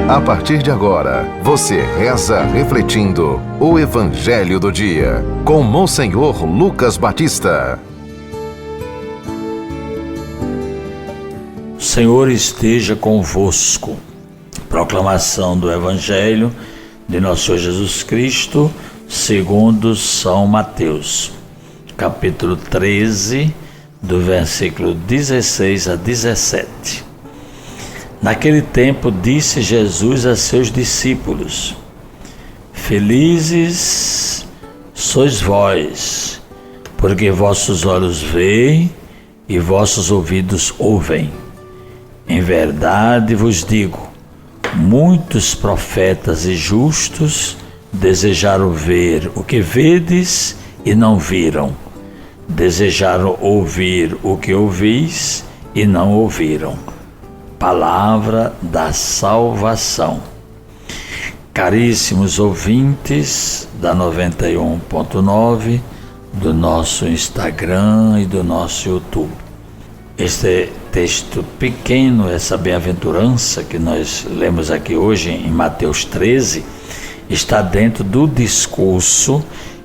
A partir de agora, você reza refletindo o Evangelho do Dia, com Monsenhor Lucas Batista. O Senhor esteja convosco. Proclamação do Evangelho de nosso Senhor Jesus Cristo, segundo São Mateus, capítulo 13, do versículo 16 a 17. Naquele tempo disse Jesus a seus discípulos: Felizes sois vós, porque vossos olhos veem e vossos ouvidos ouvem. Em verdade vos digo, muitos profetas e justos desejaram ver o que vedes e não viram, desejaram ouvir o que ouvis e não ouviram. Palavra da salvação. Caríssimos ouvintes da 91.9, do nosso Instagram e do nosso YouTube. Este texto pequeno, essa bem-aventurança que nós lemos aqui hoje em Mateus 13, está dentro do discurso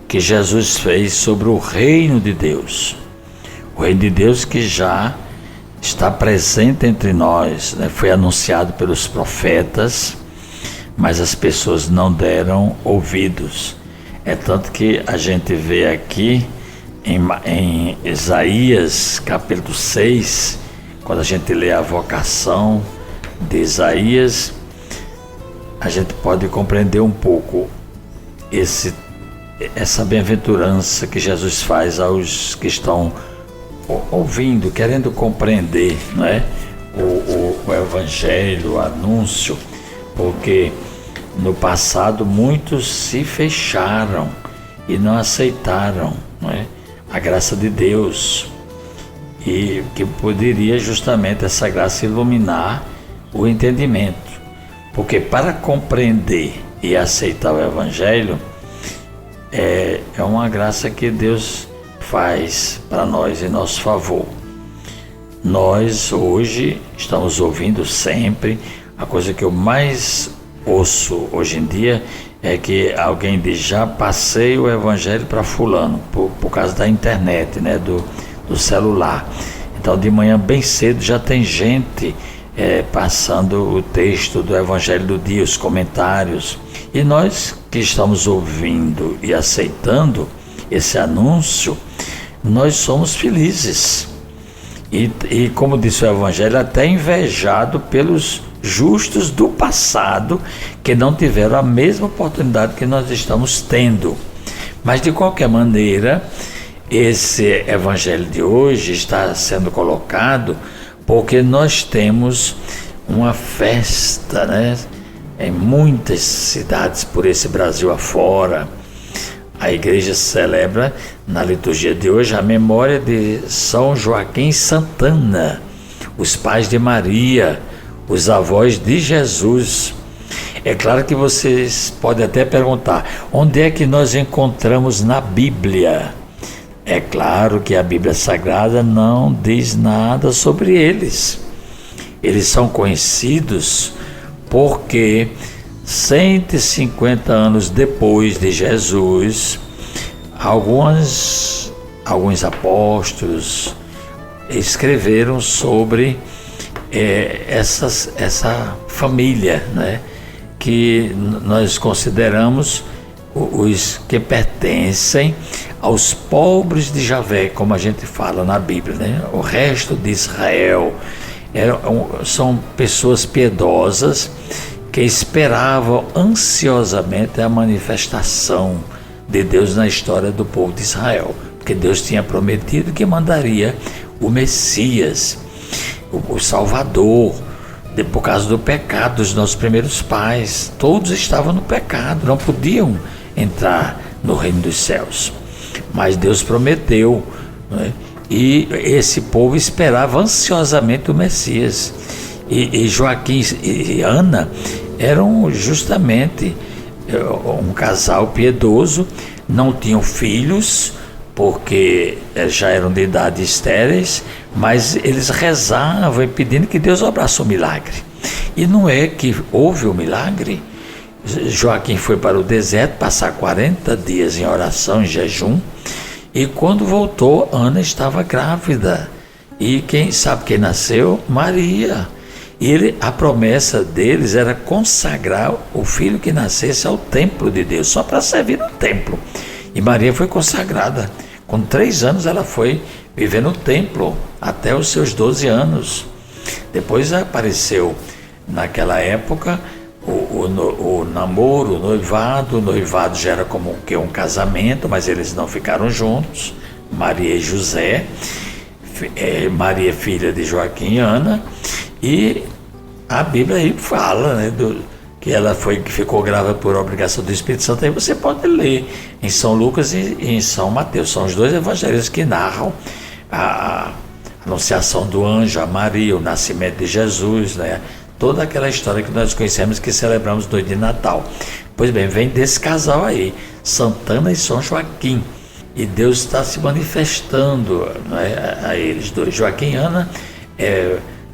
que Jesus fez sobre o reino de Deus. O reino de Deus que já está presente entre nós, né? Foi anunciado pelos profetas, mas as pessoas não deram ouvidos. É tanto que a gente vê aqui em Isaías capítulo 6, quando a gente lê a vocação de Isaías, a gente pode compreender um pouco essa bem-aventurança que Jesus faz aos que estão ouvindo, querendo compreender, não é? o Evangelho, o anúncio, porque no passado muitos se fecharam e não aceitaram, não é? A graça de Deus, e que poderia justamente essa graça iluminar o entendimento, porque para compreender e aceitar o Evangelho é uma graça que Deus faz para nós em nosso favor. Nós hoje estamos ouvindo sempre, a coisa que eu mais ouço hoje em dia é que alguém diz: já passei o Evangelho para fulano, por causa da internet, né, do celular. Então de manhã bem cedo já tem gente passando o texto do Evangelho do dia, os comentários. E nós que estamos ouvindo e aceitando esse anúncio, nós somos felizes. E como disse o Evangelho, até invejado pelos justos do passado, que não tiveram a mesma oportunidade que nós estamos tendo. Mas de qualquer maneira, esse Evangelho de hoje está sendo colocado porque nós temos uma festa, né? Em muitas cidades por esse Brasil afora, a igreja celebra na liturgia de hoje a memória de São Joaquim Santana, os pais de Maria, os avós de Jesus. É claro que vocês podem até perguntar: onde é que nós encontramos na Bíblia? É claro que a Bíblia Sagrada não diz nada sobre eles. Eles são conhecidos porque 150 anos depois de Jesus, alguns apóstolos escreveram sobre essa família, né, que nós consideramos os que pertencem aos pobres de Javé, como a gente fala na Bíblia, né? O resto de Israel são pessoas piedosas que esperavam ansiosamente a manifestação de Deus na história do povo de Israel, porque Deus tinha prometido que mandaria o Messias, o Salvador, por causa do pecado dos nossos primeiros pais. Todos estavam no pecado, não podiam entrar no reino dos céus, mas Deus prometeu, né? E esse povo esperava ansiosamente o Messias. E Joaquim e Ana eram justamente um casal piedoso, não tinham filhos, porque já eram de idade estéreis, mas eles rezavam e pedindo que Deus obrasse um milagre. E não é que houve o milagre. Joaquim foi para o deserto passar 40 dias em oração, em jejum, e quando voltou, Ana estava grávida. E quem sabe quem nasceu? Maria. E a promessa deles era consagrar o filho que nascesse ao templo de Deus, só para servir no templo. E Maria foi consagrada. Com 3 anos ela foi viver no templo, até os seus 12 anos. Depois apareceu, naquela época, o namoro, o noivado já era como que um casamento, mas eles não ficaram juntos, Maria e José, Maria filha de Joaquim e Ana, e a Bíblia aí fala, né, que ela que ficou grávida por obrigação do Espírito Santo. Aí você pode ler em São Lucas e em São Mateus, são os 2 evangelhos que narram a anunciação do anjo a Maria, o nascimento de Jesus, né? Toda aquela história que nós conhecemos, que celebramos no dia de Natal. Pois bem, vem desse casal aí, Santana e São Joaquim, e Deus está se manifestando, né, a eles dois. Joaquim e Ana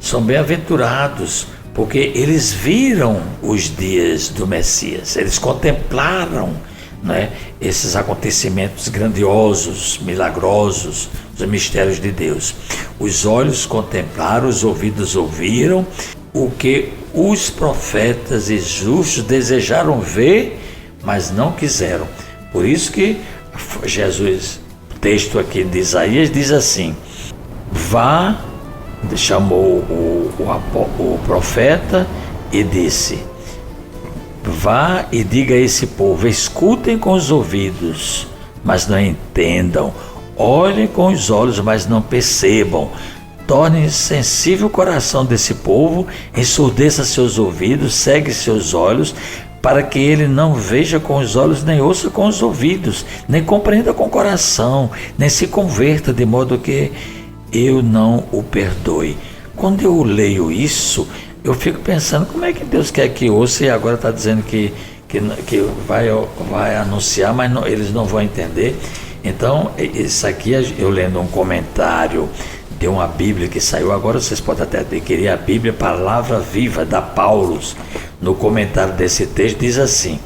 são bem-aventurados, porque eles viram os dias do Messias, eles contemplaram, né, esses acontecimentos grandiosos, milagrosos, os mistérios de Deus. Os olhos contemplaram, os ouvidos ouviram o que os profetas e justos desejaram ver, mas não quiseram. Por isso que Jesus, o texto aqui de Isaías diz assim: chamou o profeta e disse: vá e diga a esse povo, escutem com os ouvidos, mas não entendam, olhem com os olhos, mas não percebam, torne sensível o coração desse povo, ensurdeça seus ouvidos, cegue seus olhos, para que ele não veja com os olhos, nem ouça com os ouvidos, nem compreenda com o coração, nem se converta, de modo que eu não o perdoe. Quando eu leio isso, eu fico pensando, como é que Deus quer que ouça, e agora está dizendo que vai anunciar, mas não, eles não vão entender. Então, isso aqui, eu lendo um comentário de uma Bíblia que saiu agora, vocês podem até adquirir a Bíblia Palavra Viva, da Paulus. No comentário desse texto diz assim: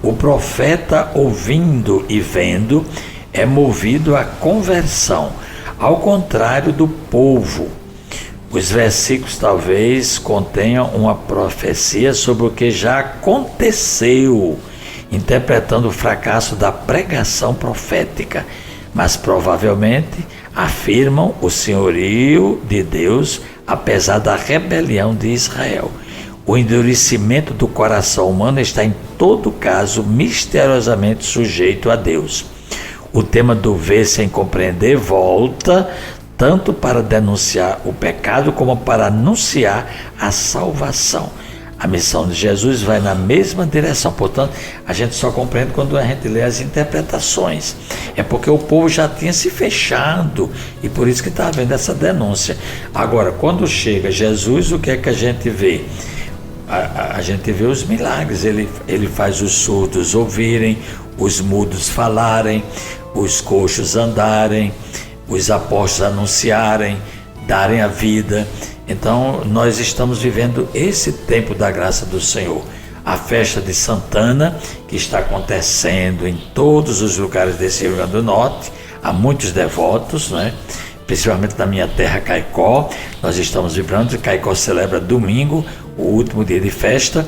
o profeta, ouvindo e vendo, é movido à conversão, ao contrário do povo. Os versículos talvez contenham uma profecia sobre o que já aconteceu, interpretando o fracasso da pregação profética, mas provavelmente afirmam o senhorio de Deus, apesar da rebelião de Israel. O endurecimento do coração humano está, em todo caso, misteriosamente sujeito a Deus. O tema do ver sem compreender volta tanto para denunciar o pecado como para anunciar a salvação. A missão de Jesus vai na mesma direção. Portanto, a gente só compreende quando a gente lê as interpretações. É porque o povo já tinha se fechado, e por isso que está havendo essa denúncia. Agora, quando chega Jesus, o que é que a gente vê? A gente vê os milagres. Ele faz os surdos ouvirem, os mudos falarem, os coxos andarem, os apóstolos anunciarem, darem a vida. Então, nós estamos vivendo esse tempo da graça do Senhor. A festa de Santana, que está acontecendo em todos os lugares desse Rio Grande do Norte, há muitos devotos, né? Principalmente na minha terra, Caicó. Nós estamos vibrando. Caicó celebra domingo, o último dia de festa.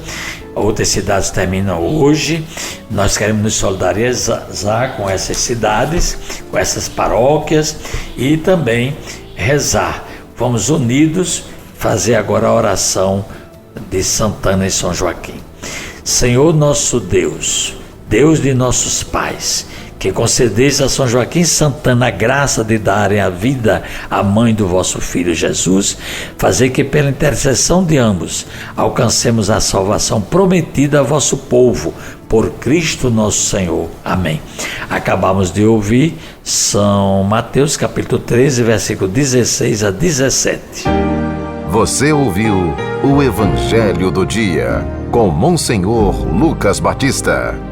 Outras cidades terminam hoje. Nós queremos nos solidarizar com essas cidades, com essas paróquias, e também rezar. Vamos unidos fazer agora a oração de Santana e São Joaquim. Senhor nosso Deus, Deus de nossos pais, que concedeis a São Joaquim e Santana a graça de darem a vida à mãe do vosso Filho Jesus, fazer que pela intercessão de ambos alcancemos a salvação prometida a vosso povo, por Cristo nosso Senhor. Amém. Acabamos de ouvir São Mateus capítulo 13, versículo 16 a 17. Você ouviu o Evangelho do Dia, com Monsenhor Lucas Batista.